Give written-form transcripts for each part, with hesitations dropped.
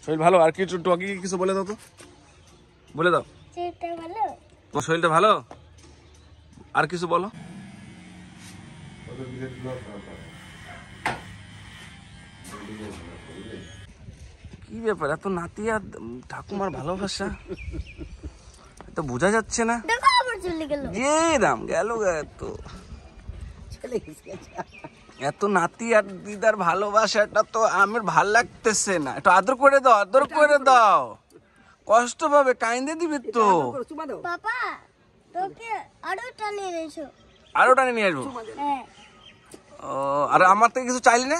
শরীর ভালো? আর কিছু টকি কিছু বলে দাও তো, বলে দাও। তোমার শরীরটা ভালো? আর কিছু বলো। কি ব্যাপার, এত নাতি আর ঠাকুমার ভালোবাসা তো বোঝা যাচ্ছে না। যে রাম গেল তো, এত নাতি আর দিদার ভালোবাসাটা তো আমার ভাল লাগতেছে না। একটু আদর করে দাও, আদর করে দাও, কষ্ট পাবে, কাইন্দে দিবে তো। পাপা তোকে আরো টানিয়ে নিয়েছো। আরো টানিয়ে নিয়ে আসবো? ও, আর আমার থেকে কিছু চাইলি না?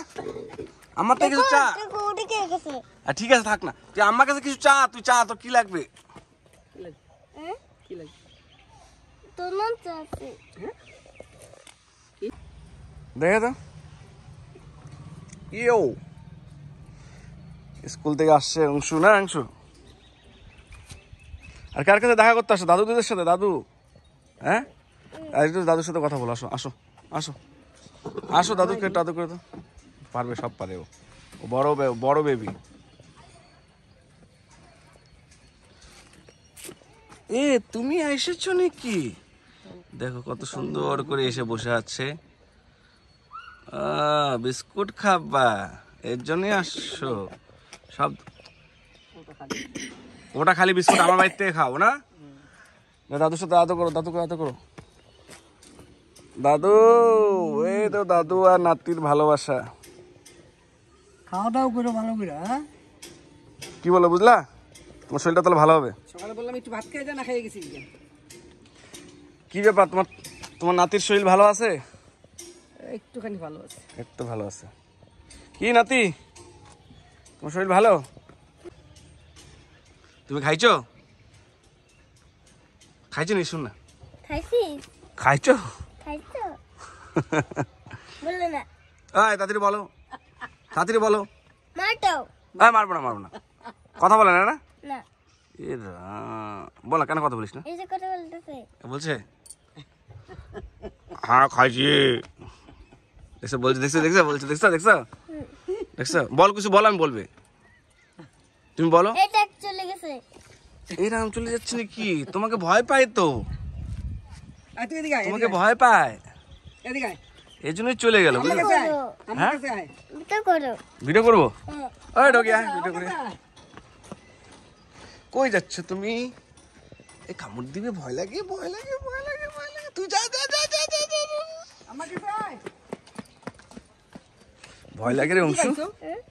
আমার থেকে কিছু চা। ঠিক আছে থাক না, তুই আমার কাছে কিছু চা, তুই চা, তো কি লাগবে? দেখে তো ইয়ো, স্কুল থেকে আসছে অংশু না? অংশু আর কার কাছে দেখা করতে আসো? দাদু দিদের সাথে? দাদু, হ্যাঁ একটু দাদুর সাথে কথা বলো। আসো আসো আসো আসো, দাদুকে একটু আদর করে তো। পারবে, সব পারে ও, বড় বেবি। এ তুমি এসেছো নাকি? দেখো কত সুন্দর করে এসে বসে আছে। বিস্কুট খাবা, এর জন্যই আসছো? সব ওটা খালি বিস্কুট আমার বাড়ির থেকে খাও না? দাদুর সাথে আদর করো, দাদুকে আদর করো। দাদু, এই তো দাদু আর নাতির ভালোবাসা। খাওয়া দাওয়া করে ভালো করে। কি বলো, বুঝলা? তোমার শরীরটা তাহলে ভালো হবে। সকালে বললাম একটু ভাত খেয়ে যা, না খেয়ে গেছি। কি ব্যাপার, তোমার নাতির শরীর ভালো আছে? একটুখানি ভালো আছে, একটু ভালো আছে। কি নাতি, তোমার শরীর ভালো? তুমি খাইছো? খাইছো নি? শুন না, খাইছো? বললে না? তাড়াতাড়ি বলো, তাড়াতাড়ি বলো। মারবো না, কথা বলে না? না বল না, কেন কথা বলিস না? বলছে হ্যাঁ খাইছি, দেখছো বলছে, দেখছো বলছে, দেখছো বল, কিছু বল, আমি বলবে, তুমি বলো। এরকম চলে যাচ্ছে নাকি? তোমাকে ভয় পায় তো, তোমাকে ভয় পায়, এই জন্যই চলে গেল। ভিডিও করবো? ভিডিও করে। কই যাচ্ছ তুমি? এই কামড় দিবে, ভয় লাগে। তুই যা। ভয় লাগে রে অংশু।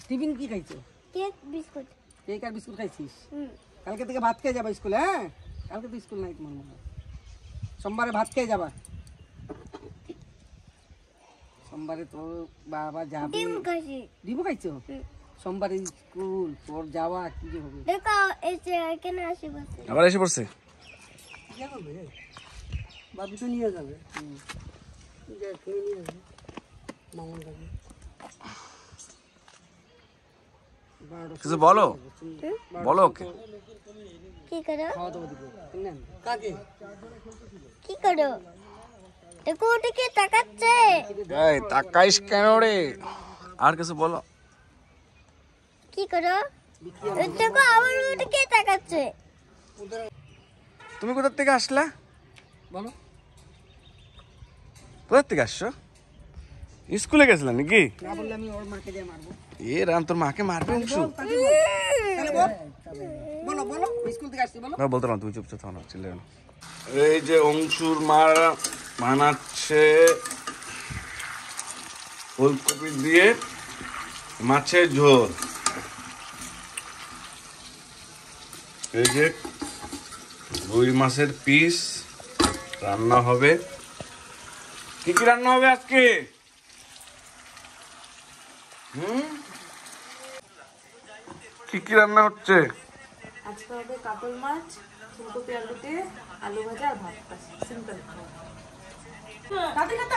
টিফিন কি খাইছো? Cake biscuit. কেক আর বিস্কুট খাইছিস? কালকে থেকে ভাত খেয়ে যাবা স্কুলে। হ্যাঁ, কালকে তো স্কুল নাই তোমার মনে হয়। সোমবারে ভাত খেয়ে যাবা। সোমবারে তো বাবা যাবে। ডিম খাইছো? সোমবারে স্কুল, তোর যাওয়া কি যে হবে। দেখো এসে কেন আসে বসে। আবার এসে পড়ছে। কি হবে? বাবু তো নিয়ে যাবে। যা খেয়ে নিয়ে যাবে। মামুন যাবে। কিছু বলো, বলো ওকে। কি করো? খাওয়া দাওয়া দিব। না কাকে? কি করো? দেখো ওদিকে তাকাচ্ছে। এই তাকাইস কেন রে? আর কিছু বলো। কি করো? দেখো আবার ওদিকে তাকাচ্ছে। তুমি কোথা থেকে আসলা? বলো। কোথা থেকে আসছো? স্কুলে গেছিলাম নাকি? না বললে আমি ওর মাকে দিয়ে মারবো। এ রাম, তোর মাকে মারবে অংশু? বলো স্কুল থেকে আসছি বলো। বলতে না, তুমি চুপচাপ থাকো না, চিল্লাবে না। এই যে অংশুর মা বানাচ্ছে ফুলকপি দিয়ে মাছের ঝোল। এই যে রুই মাছের পিস রান্না হবে। কি কি রান্না হবে আজকে? কি রান্না হচ্ছে? আজকে হবে কাতল মাছ, ফুলকপি আলুতে, আলু ভাজা আর ভাত। সিম্পল। তাড়াতাড়ি মাথা